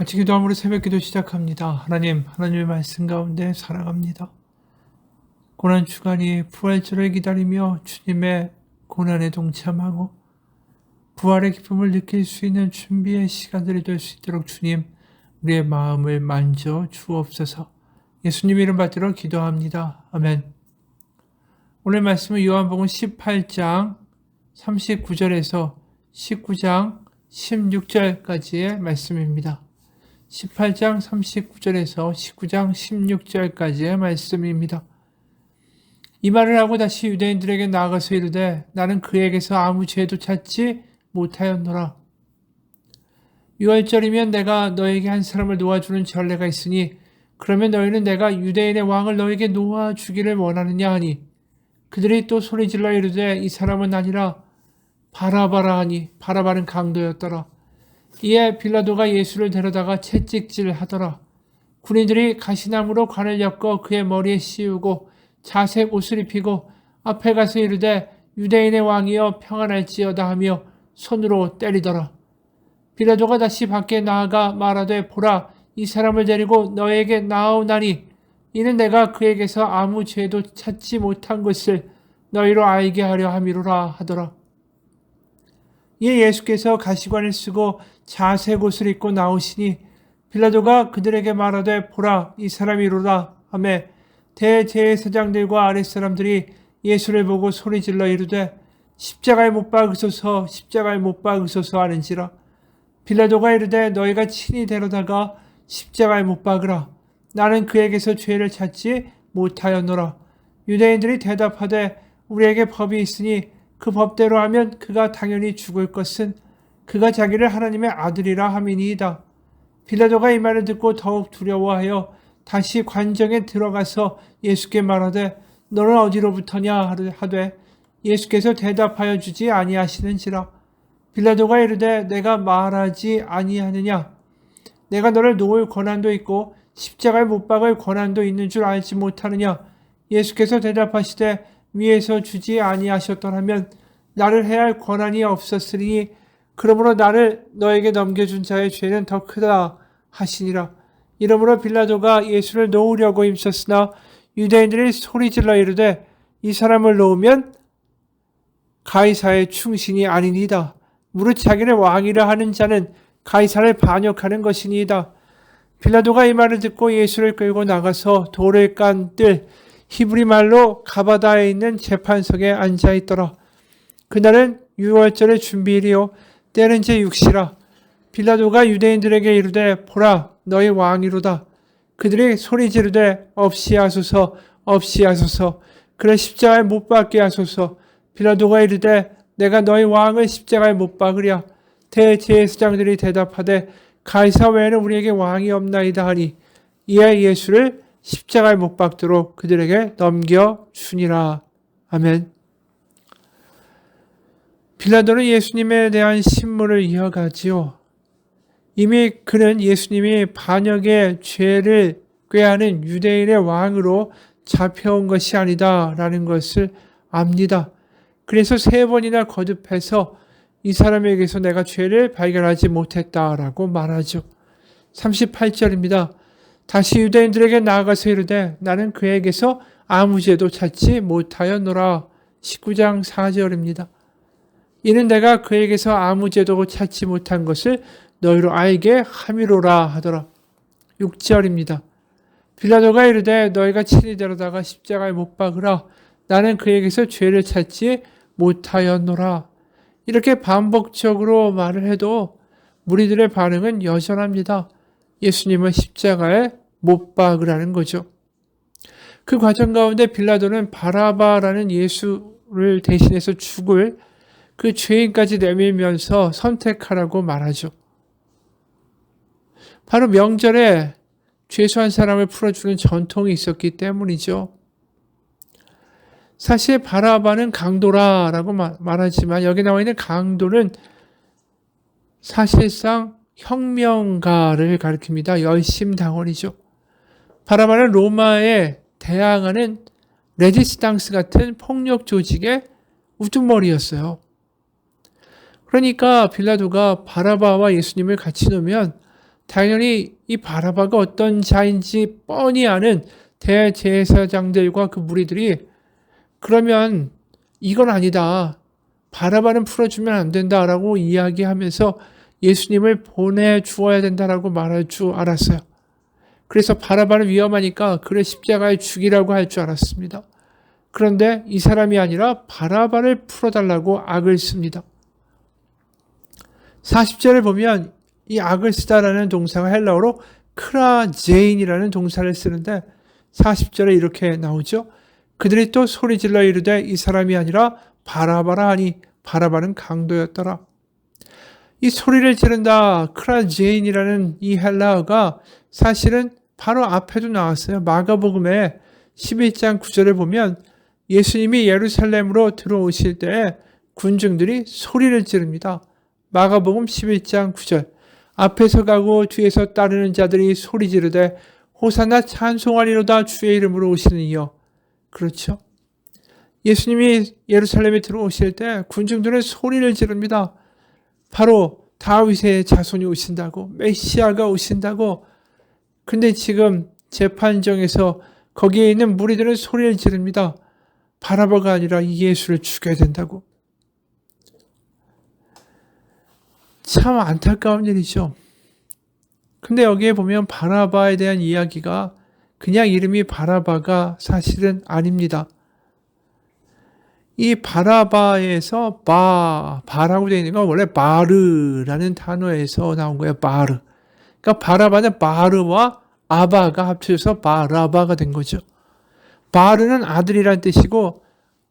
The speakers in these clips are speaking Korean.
같이 기도함으로 새벽기도 시작합니다. 하나님, 하나님의 말씀 가운데 살아갑니다. 고난 주간이 부활절을 기다리며 주님의 고난에 동참하고 부활의 기쁨을 느낄 수 있는 준비의 시간들이 될 수 있도록 주님, 우리의 마음을 만져 주옵소서. 예수님 이름 받들어 기도합니다. 아멘. 오늘 말씀은 요한복음 18장 39절에서 19장 16절까지의 말씀입니다. 18장 39절에서 19장 16절까지의 말씀입니다. 이 말을 하고 다시 유대인들에게 나아가서 이르되 나는 그에게서 아무 죄도 찾지 못하였노라. 6월절이면 내가 너에게 한 사람을 놓아주는 전례가 있으니 그러면 너희는 내가 유대인의 왕을 너에게 놓아주기를 원하느냐 하니 그들이 또 소리질러 이르되 이 사람은 아니라 바라바라 하니 바라바는 강도였더라. 이에 빌라도가 예수를 데려다가 채찍질하더라. 군인들이 가시나무로 관을 엮어 그의 머리에 씌우고 자색 옷을 입히고 앞에 가서 이르되 유대인의 왕이여 평안할지어다 하며 손으로 때리더라. 빌라도가 다시 밖에 나아가 말하되 보라 이 사람을 데리고 너에게 나아오나니 이는 내가 그에게서 아무 죄도 찾지 못한 것을 너희로 알게 하려 함이로라 하더라. 이에 예수께서 가시관을 쓰고 자색 옷을 입고 나오시니 빌라도가 그들에게 말하되 보라 이 사람이로라 하매 대제사장들과 아랫사람들이 예수를 보고 소리질러 이르되 십자가에 못 박으소서 십자가에 못 박으소서 하는지라. 빌라도가 이르되 너희가 친히 데려다가 십자가에 못 박으라. 나는 그에게서 죄를 찾지 못하였노라. 유대인들이 대답하되 우리에게 법이 있으니 그 법대로 하면 그가 당연히 죽을 것은 그가 자기를 하나님의 아들이라 함이니이다. 빌라도가 이 말을 듣고 더욱 두려워하여 다시 관정에 들어가서 예수께 말하되 너는 어디로부터냐 하되 예수께서 대답하여 주지 아니하시는지라. 빌라도가 이르되 내가 말하지 아니하느냐. 내가 너를 놓을 권한도 있고 십자가에 못 박을 권한도 있는 줄 알지 못하느냐. 예수께서 대답하시되 위에서 주지 아니하셨더라면 나를 해야 할 권한이 없었으니 그러므로 나를 너에게 넘겨준 자의 죄는 더 크다 하시니라. 이러므로 빌라도가 예수를 놓으려고 힘썼으나 유대인들이 소리질러 이르되 이 사람을 놓으면 가이사의 충신이 아니니이다. 무릇 자기를 왕이라 하는 자는 가이사를 반역하는 것이니이다. 빌라도가 이 말을 듣고 예수를 끌고 나가서 돌을 깐 뜰 히브리 말로 가바다에 있는 재판석에 앉아 있더라. 그날은 6월절의 준비일이요 때는 제6시라. 빌라도가 유대인들에게 이르되 보라 너희 왕이로다. 그들이 소리 지르되 없이 하소서 없이 하소서 그를 십자가에 못 박게 하소서. 빌라도가 이르되 내가 너희 왕을 십자가에 못 박으랴. 대제사장들이 대답하되 가이사 외에는 우리에게 왕이 없나이다 하니 이에 예수를 십자가에 못 박도록 그들에게 넘겨주니라. 아멘. 빌라도는 예수님에 대한 신문을 이어가지요. 이미 그는 예수님이 반역의 죄를 꾀하는 유대인의 왕으로 잡혀온 것이 아니다라는 것을 압니다. 그래서 3번이나 거듭해서 이 사람에게서 내가 죄를 발견하지 못했다라고 말하죠. 38절입니다. 다시 유대인들에게 나아가서 이르되 나는 그에게서 아무 죄도 찾지 못하였노라. 19장 4절입니다. 이는 내가 그에게서 아무 죄도 찾지 못한 것을 너희로 알게 함이로라 하더라. 6절입니다. 빌라도가 이르되 너희가 친히 데려다가 십자가에 못 박으라. 나는 그에게서 죄를 찾지 못하였노라. 이렇게 반복적으로 말을 해도 무리들의 반응은 여전합니다. 예수님을 십자가에 못 박으라는 거죠. 그 과정 가운데 빌라도는 바라바라는 예수를 대신해서 죽을 그 죄인까지 내밀면서 선택하라고 말하죠. 바로 명절에 죄수한 사람을 풀어주는 전통이 있었기 때문이죠. 사실 바라바는 강도라라고 말하지만 여기 나와 있는 강도는 사실상 혁명가를 가리킵니다. 열심당원이죠. 바라바는 로마에 대항하는 레지스탕스 같은 폭력 조직의 우두머리였어요. 그러니까 빌라도가 바라바와 예수님을 같이 놓으면 당연히 이 바라바가 어떤 자인지 뻔히 아는 대제사장들과 그 무리들이 그러면 이건 아니다. 바라바는 풀어주면 안 된다라고 이야기하면서 예수님을 보내주어야 된다라고 말할 줄 알았어요. 그래서 바라바는 위험하니까 그를 십자가에 죽이라고 할 줄 알았습니다. 그런데 이 사람이 아니라 바라바를 풀어달라고 악을 씁니다. 40절을 보면 이 악을 쓰다라는 동사가 헬라어로 크라제인이라는 동사를 쓰는데 40절에 이렇게 나오죠. 그들이 또 소리질러 이르되 이 사람이 아니라 바라바라 하니 바라바는 강도였더라. 이 소리를 지른다 크라제인이라는 이 헬라어가 사실은 바로 앞에도 나왔어요. 마가복음의 11장 9절을 보면 예수님이 예루살렘으로 들어오실 때 군중들이 소리를 지릅니다. 마가복음 11장 9절 앞에서 가고 뒤에서 따르는 자들이 소리 지르되 호산나 찬송하리로다 주의 이름으로 오시는 이여. 그렇죠. 예수님이 예루살렘에 들어오실 때 군중들은 소리를 지릅니다. 바로 다윗의 자손이 오신다고, 메시아가 오신다고. 근데 지금 재판정에서 거기에 있는 무리들은 소리를 지릅니다. 바라바가 아니라 이 예수를 죽여야 된다고. 참 안타까운 일이죠. 근데 여기에 보면 바라바에 대한 이야기가 그냥 이름이 바라바가 사실은 아닙니다. 이 바라바에서 바라고 되어 있는 건 원래 바르라는 단어에서 나온 거예요. 바르. 그러니까 바라바는 바르와 아바가 합쳐져서 바라바가 된 거죠. 바르는 아들이란 뜻이고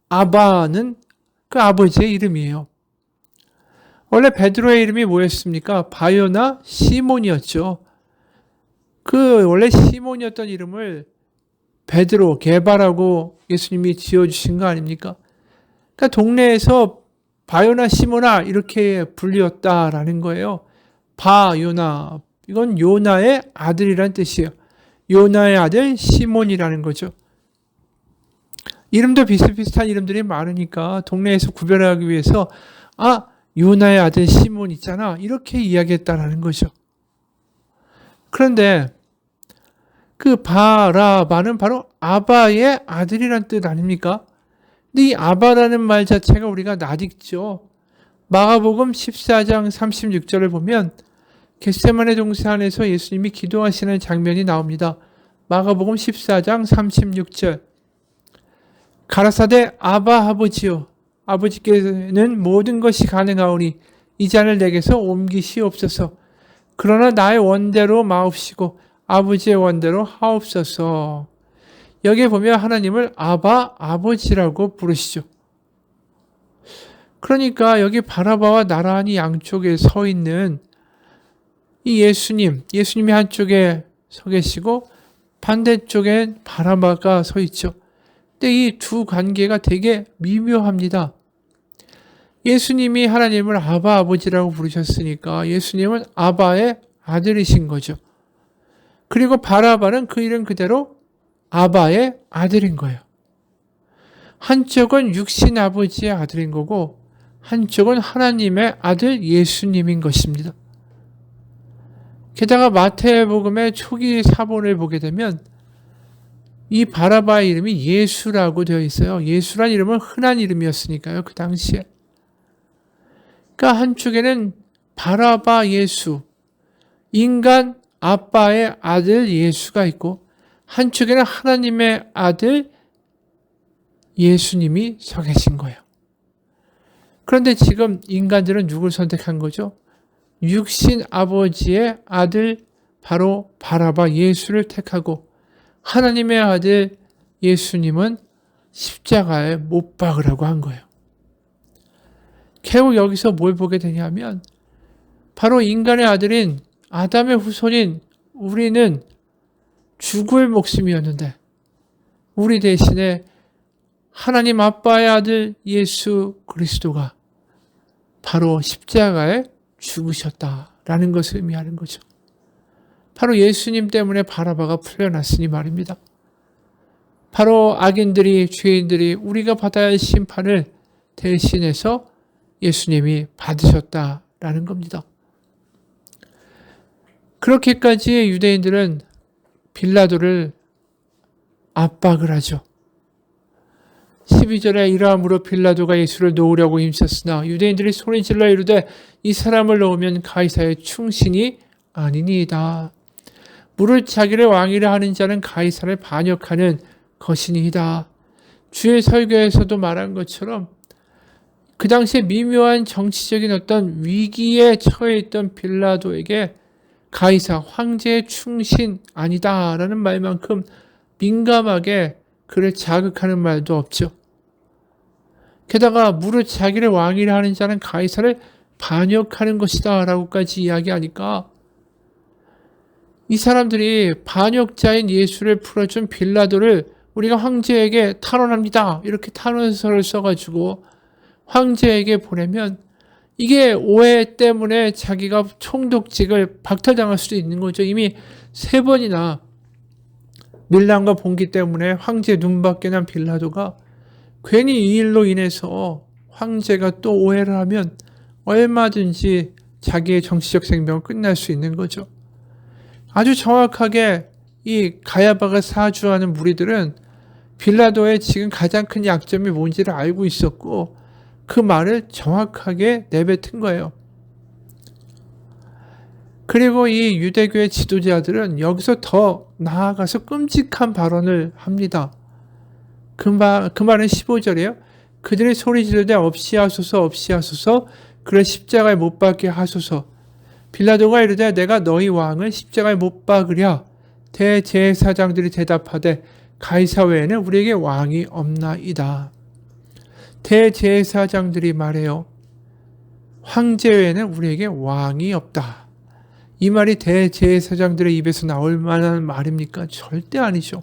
아바는 그 아버지의 이름이에요. 원래 베드로의 이름이 뭐였습니까? 바요나 시몬이었죠. 그 원래 시몬이었던 이름을 베드로, 게바라고 예수님이 지어주신 거 아닙니까? 그러니까 동네에서 바요나 시몬아 이렇게 불리었다라는 거예요. 바요나, 이건 요나의 아들이란 뜻이에요. 요나의 아들 시몬이라는 거죠. 이름도 비슷비슷한 이름들이 많으니까 동네에서 구별하기 위해서 요나의 아들 시몬 있잖아 이렇게 이야기했다라는 거죠. 그런데 그 바라바는 바로 아바의 아들이란 뜻 아닙니까? 근데 이 아바라는 말 자체가 우리가 낯익죠. 마가복음 14장 36절을 보면 겟세마네 동산에서 예수님이 기도하시는 장면이 나옵니다. 마가복음 14장 36절 가라사대 아바 아버지요 아버지께는 모든 것이 가능하오니 이 잔을 내게서 옮기시옵소서. 그러나 나의 원대로 마옵시고 아버지의 원대로 하옵소서. 여기에 보면 하나님을 아바 아버지라고 부르시죠. 그러니까 여기 바라바와 나란히 양쪽에 서 있는 이 예수님이 한쪽에 서 계시고 반대쪽엔 바라바가 서 있죠. 근데 이 두 관계가 되게 미묘합니다. 예수님이 하나님을 아바 아버지라고 부르셨으니까 예수님은 아바의 아들이신 거죠. 그리고 바라바는 그 이름 그대로 아바의 아들인 거예요. 한쪽은 육신 아버지의 아들인 거고 한쪽은 하나님의 아들 예수님인 것입니다. 게다가 마태복음의 초기 사본을 보게 되면 이 바라바의 이름이 예수라고 되어 있어요. 예수란 이름은 흔한 이름이었으니까요. 그 당시에. 그러니까 한쪽에는 바라바 예수, 인간 아빠의 아들 예수가 있고 한쪽에는 하나님의 아들 예수님이 서 계신 거예요. 그런데 지금 인간들은 누굴 선택한 거죠? 육신 아버지의 아들 바로 바라바 예수를 택하고 하나님의 아들 예수님은 십자가에 못 박으라고 한 거예요. 결국 여기서 뭘 보게 되냐면 바로 인간의 아들인 아담의 후손인 우리는 죽을 목숨이었는데 우리 대신에 하나님 아빠의 아들 예수 그리스도가 바로 십자가에 죽으셨다라는 것을 의미하는 거죠. 바로 예수님 때문에 바라바가 풀려났으니 말입니다. 바로 악인들이, 죄인들이 우리가 받아야 할 심판을 대신해서 예수님이 받으셨다라는 겁니다. 그렇게까지 유대인들은 빌라도를 압박을 하죠. 12절에 이러함으로 빌라도가 예수를 놓으려고 힘썼으나 유대인들이 소리질러 이르되 이 사람을 놓으면 가이사의 충신이 아니니이다. 무릇 자기를 왕이라 하는 자는 가이사를 반역하는 것이니이다. 주의 설교에서도 말한 것처럼 그 당시에 미묘한 정치적인 어떤 위기에 처해 있던 빌라도에게 가이사 황제의 충신 아니다라는 말만큼 민감하게 그를 자극하는 말도 없죠. 게다가 무릇 자기를 왕이라 하는 자는 가이사를 반역하는 것이다 라고까지 이야기하니까 이 사람들이 반역자인 예수를 풀어준 빌라도를 우리가 황제에게 탄원합니다. 이렇게 탄원서를 써가지고 황제에게 보내면 이게 오해 때문에 자기가 총독직을 박탈당할 수도 있는 거죠. 이미 3번이나 밀란과 봉기 때문에 황제 눈밖에 난 빌라도가 괜히 이 일로 인해서 황제가 또 오해를 하면 얼마든지 자기의 정치적 생명을 끝날 수 있는 거죠. 아주 정확하게 이 가야바가 사주하는 무리들은 빌라도의 지금 가장 큰 약점이 뭔지를 알고 있었고 그 말을 정확하게 내뱉은 거예요. 그리고 이 유대교의 지도자들은 여기서 더 나아가서 끔찍한 발언을 합니다. 그 말은 15절이에요. 그들이 소리 지르되 없이 하소서 없이 하소서 그를 십자가에 못 박게 하소서. 빌라도가 이르되 내가 너희 왕을 십자가에 못 박으랴. 대제사장들이 대답하되 가이사 외에는 우리에게 왕이 없나이다. 대제사장들이 말해요. 황제 외에는 우리에게 왕이 없다. 이 말이 대제사장들의 입에서 나올 만한 말입니까? 절대 아니죠.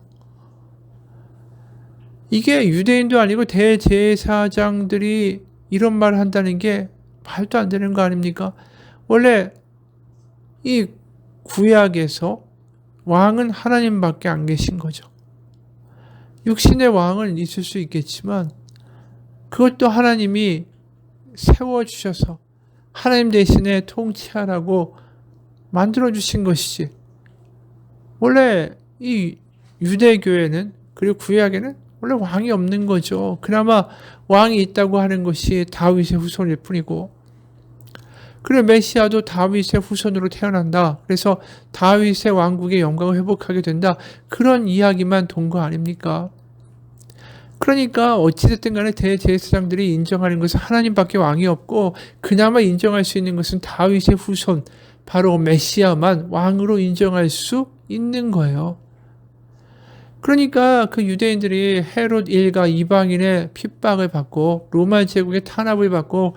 이게 유대인도 아니고 대제사장들이 이런 말을 한다는 게 말도 안 되는 거 아닙니까? 원래 이 구약에서 왕은 하나님밖에 안 계신 거죠. 육신의 왕은 있을 수 있겠지만 그것도 하나님이 세워주셔서 하나님 대신에 통치하라고 만들어주신 것이지. 원래 이 유대교회는 그리고 구약에는 원래 왕이 없는 거죠. 그나마 왕이 있다고 하는 것이 다윗의 후손일 뿐이고 그리고 메시아도 다윗의 후손으로 태어난다. 그래서 다윗의 왕국의 영광을 회복하게 된다. 그런 이야기만 돈 거 아닙니까? 그러니까 어찌됐든 간에 대제사장들이 인정하는 것은 하나님밖에 왕이 없고 그나마 인정할 수 있는 것은 다윗의 후손 바로 메시아만 왕으로 인정할 수 있는 거예요. 그러니까 그 유대인들이 헤롯 일가 이방인의 핍박을 받고 로마 제국의 탄압을 받고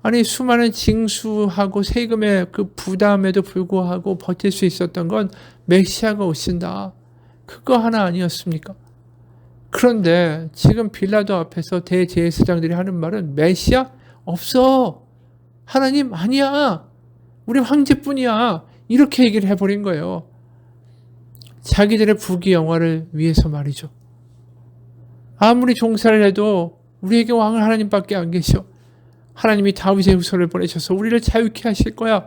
아니 수많은 징수하고 세금의 그 부담에도 불구하고 버틸 수 있었던 건 메시아가 오신다. 그거 하나 아니었습니까? 그런데 지금 빌라도 앞에서 대제사장들이 하는 말은 메시아 없어. 하나님 아니야. 우리 황제뿐이야. 이렇게 얘기를 해버린 거예요. 자기들의 부귀영화를 위해서 말이죠. 아무리 종사를 해도 우리에게 왕은 하나님밖에 안 계셔. 하나님이 다윗의 후손을 보내셔서 우리를 자유케 하실 거야.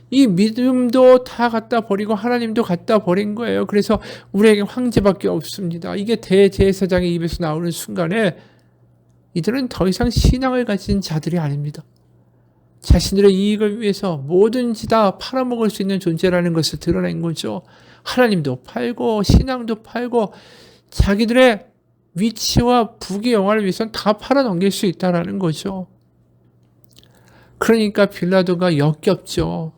이 믿음도 다 갖다 버리고 하나님도 갖다 버린 거예요. 그래서 우리에게 황제밖에 없습니다. 이게 대제사장의 입에서 나오는 순간에 이들은 더 이상 신앙을 가진 자들이 아닙니다. 자신들의 이익을 위해서 뭐든지 다 팔아먹을 수 있는 존재라는 것을 드러낸 거죠. 하나님도 팔고 신앙도 팔고 자기들의 위치와 부귀영화를 위해서는 다 팔아넘길 수 있다는 거죠. 그러니까 빌라도가 역겹죠.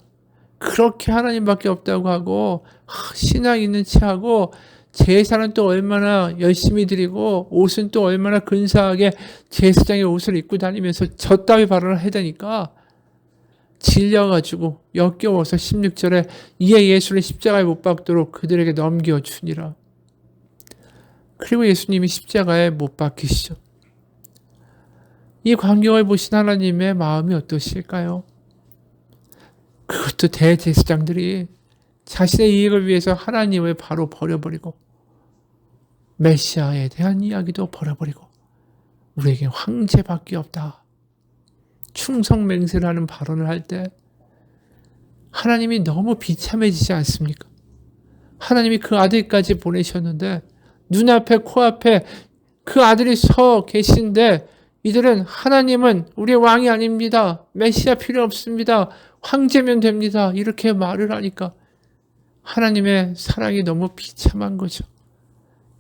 그렇게 하나님밖에 없다고 하고 신앙 있는 체하고 제사는 또 얼마나 열심히 드리고 옷은 또 얼마나 근사하게 제사장의 옷을 입고 다니면서 저 따위 발언을 해대니까 질려가지고 역겨워서 16절에 이에 예수를 십자가에 못 박도록 그들에게 넘겨주니라. 그리고 예수님이 십자가에 못 박히시죠. 이 광경을 보신 하나님의 마음이 어떠실까요? 그것도 대제사장들이 자신의 이익을 위해서 하나님을 바로 버려버리고 메시아에 대한 이야기도 버려버리고 우리에게 황제밖에 없다. 충성맹세를 하는 발언을 할 때 하나님이 너무 비참해지지 않습니까? 하나님이 그 아들까지 보내셨는데 눈앞에 코앞에 그 아들이 서 계신데 이들은 하나님은 우리의 왕이 아닙니다. 메시아 필요 없습니다. 황제면 됩니다. 이렇게 말을 하니까 하나님의 사랑이 너무 비참한 거죠.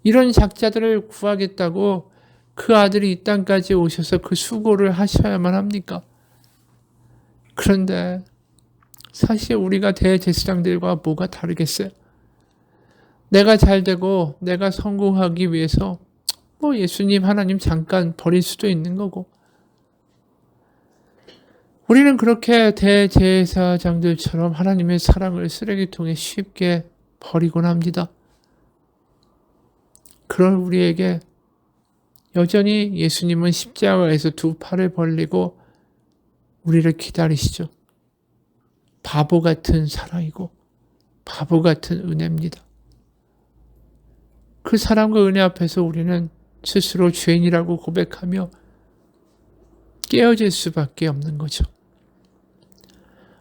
이런 작자들을 구하겠다고 그 아들이 이 땅까지 오셔서 그 수고를 하셔야만 합니까? 그런데 사실 우리가 대제사장들과 뭐가 다르겠어요? 내가 잘 되고 내가 성공하기 위해서 예수님 하나님 잠깐 버릴 수도 있는 거고, 우리는 그렇게 대제사장들처럼 하나님의 사랑을 쓰레기통에 쉽게 버리곤 합니다. 그런 우리에게 여전히 예수님은 십자가에서 두 팔을 벌리고 우리를 기다리시죠. 바보 같은 사랑이고 바보 같은 은혜입니다. 그 사랑과 은혜 앞에서 우리는 스스로 죄인이라고 고백하며 깨어질 수밖에 없는 거죠.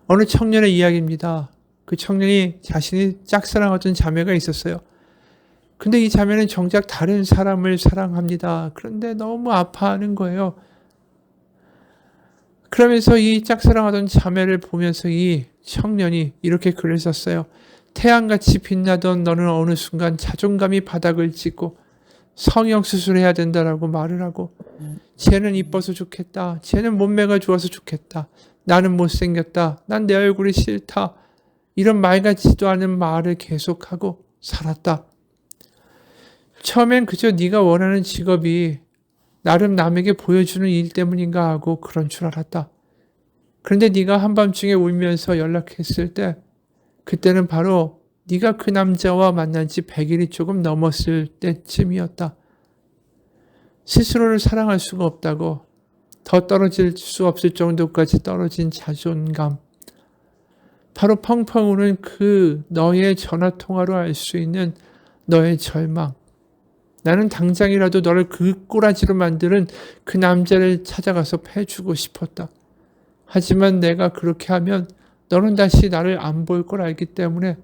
어느 청년의 이야기입니다. 그 청년이 자신이 짝사랑하던 자매가 있었어요. 근데 이 자매는 정작 다른 사람을 사랑합니다. 그런데 너무 아파하는 거예요. 그러면서 이 짝사랑하던 자매를 보면서 이 청년이 이렇게 글을 썼어요. 태양같이 빛나던 너는 어느 순간 자존감이 바닥을 찍고 성형수술해야 된다라고 말을 하고, 쟤는 이뻐서 좋겠다. 쟤는 몸매가 좋아서 좋겠다. 나는 못생겼다. 난 내 얼굴이 싫다. 이런 말 같지도 않은 말을 계속하고 살았다. 처음엔 그저 네가 원하는 직업이 나름 남에게 보여주는 일 때문인가 하고 그런 줄 알았다. 그런데 네가 한밤중에 울면서 연락했을 때 그때는 바로 네가 그 남자와 만난 지 100일이 조금 넘었을 때쯤이었다. 스스로를 사랑할 수가 없다고, 더 떨어질 수 없을 정도까지 떨어진 자존감, 바로 펑펑 우는 그 너의 전화통화로 알 수 있는 너의 절망. 나는 당장이라도 너를 그 꼬라지로 만드는 그 남자를 찾아가서 패주고 싶었다. 하지만 내가 그렇게 하면 너는 다시 나를 안 볼 걸 알기 때문에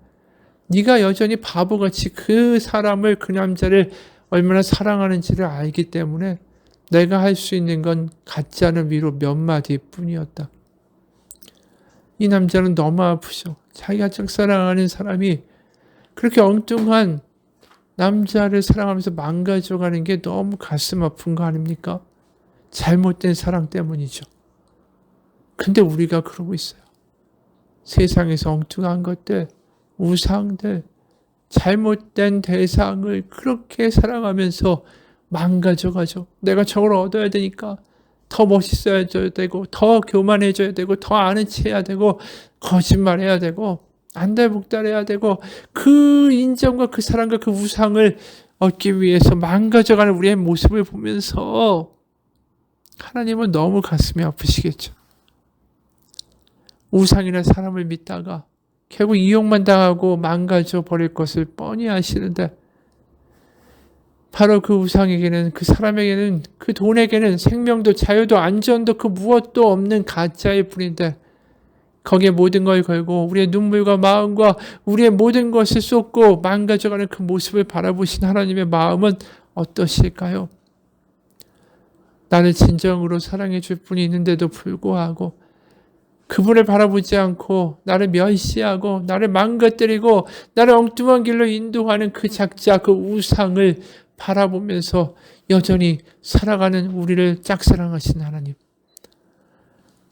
네가 여전히 바보같이 그 사람을, 그 남자를 얼마나 사랑하는지를 알기 때문에 내가 할 수 있는 건 같지 않은 위로 몇 마디 뿐이었다. 이 남자는 너무 아프죠. 자기가 짝사랑하는 사람이 그렇게 엉뚱한 남자를 사랑하면서 망가져가는 게 너무 가슴 아픈 거 아닙니까? 잘못된 사랑 때문이죠. 근데 우리가 그러고 있어요. 세상에서 엉뚱한 것들, 우상들, 잘못된 대상을 그렇게 사랑하면서 망가져가죠. 내가 저걸 얻어야 되니까 더 멋있어야 되고, 더 교만해져야 되고, 더 아는 체 해야 되고, 거짓말해야 되고, 안달복달해야 되고, 그 인정과 그 사랑과 그 우상을 얻기 위해서 망가져가는 우리의 모습을 보면서 하나님은 너무 가슴이 아프시겠죠. 우상이나 사람을 믿다가 결국 이용만 당하고 망가져 버릴 것을 뻔히 아시는데, 바로 그 우상에게는, 그 사람에게는, 그 돈에게는 생명도 자유도 안전도 그 무엇도 없는 가짜의 뿐인데, 거기에 모든 걸 걸고 우리의 눈물과 마음과 우리의 모든 것을 쏟고 망가져가는 그 모습을 바라보신 하나님의 마음은 어떠실까요? 나를 진정으로 사랑해 줄 분이 있는데도 불구하고 그분을 바라보지 않고 나를 멸시하고 나를 망가뜨리고 나를 엉뚱한 길로 인도하는 그 작자, 그 우상을 바라보면서 여전히 살아가는 우리를 짝사랑하신 하나님.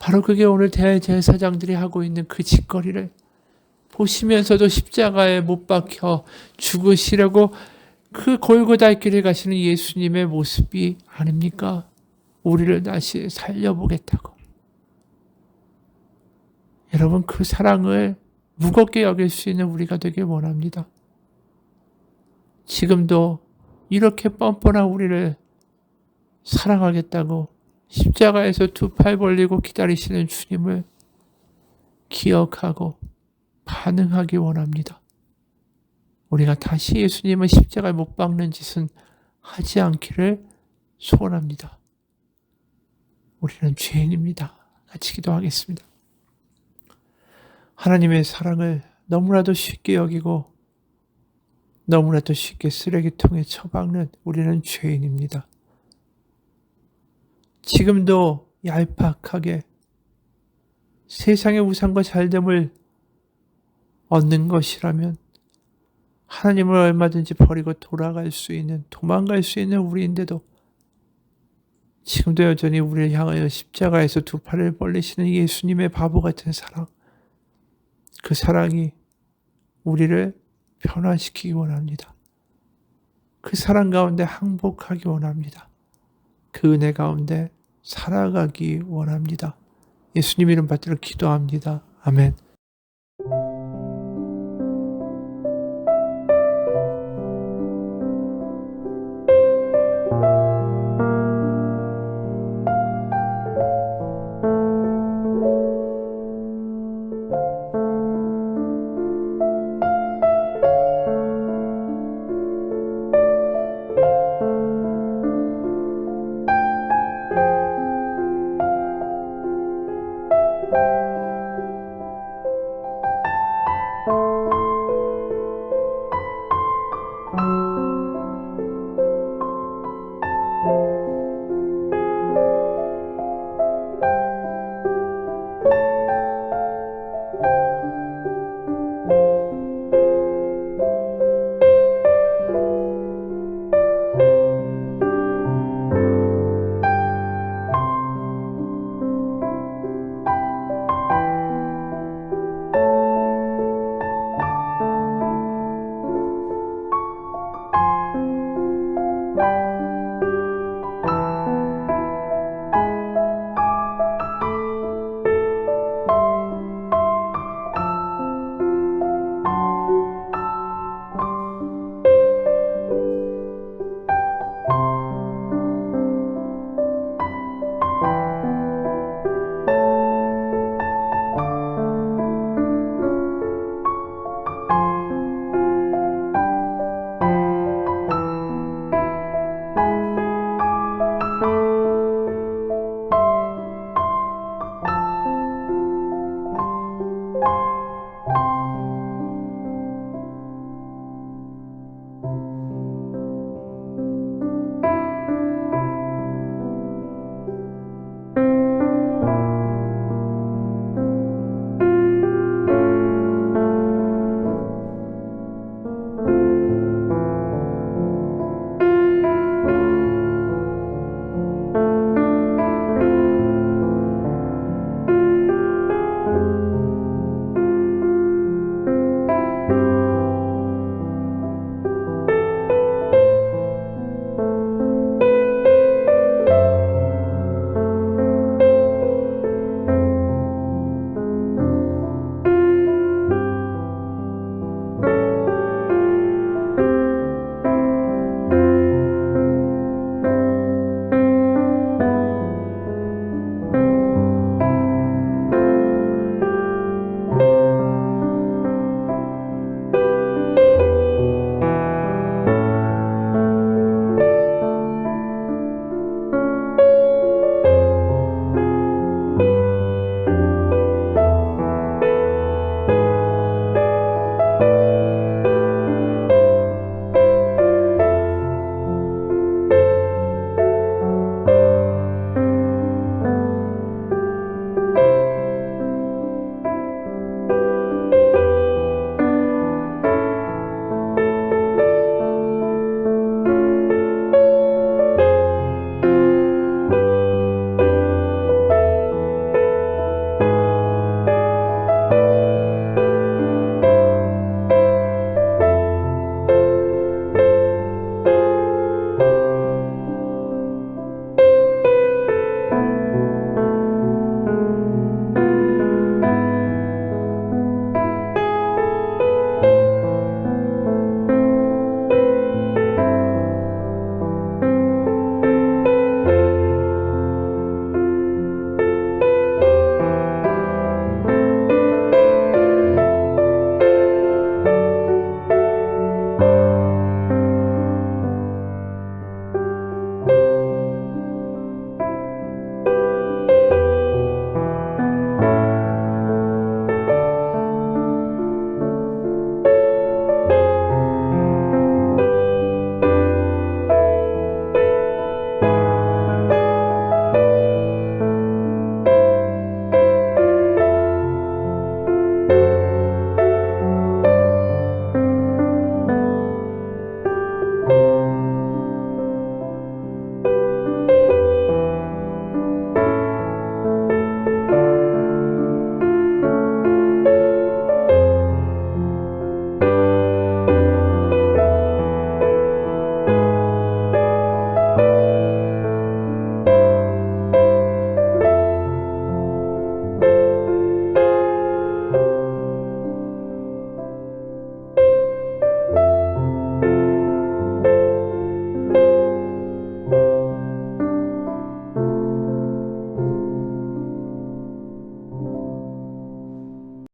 바로 그게 오늘 대제사장들이 하고 있는 그 짓거리를 보시면서도 십자가에 못 박혀 죽으시려고 그 골고다 길을 가시는 예수님의 모습이 아닙니까? 우리를 다시 살려보겠다고. 여러분, 그 사랑을 무겁게 여길 수 있는 우리가 되길 원합니다. 지금도 이렇게 뻔뻔한 우리를 사랑하겠다고 십자가에서 두 팔 벌리고 기다리시는 주님을 기억하고 반응하기 원합니다. 우리가 다시 예수님을 십자가에 못 박는 짓은 하지 않기를 소원합니다. 우리는 죄인입니다. 같이 기도하겠습니다. 하나님의 사랑을 너무나도 쉽게 여기고 너무나도 쉽게 쓰레기통에 처박는 우리는 죄인입니다. 지금도 얄팍하게 세상의 우상과 잘됨을 얻는 것이라면 하나님을 얼마든지 버리고 돌아갈 수 있는, 도망갈 수 있는 우리인데도 지금도 여전히 우리를 향하여 십자가에서 두 팔을 벌리시는 예수님의 바보 같은 사랑, 그 사랑이 우리를 변화시키기 원합니다. 그 사랑 가운데 항복하기 원합니다. 그 은혜 가운데 살아가기 원합니다. 예수님 이름 받들어 기도합니다. 아멘.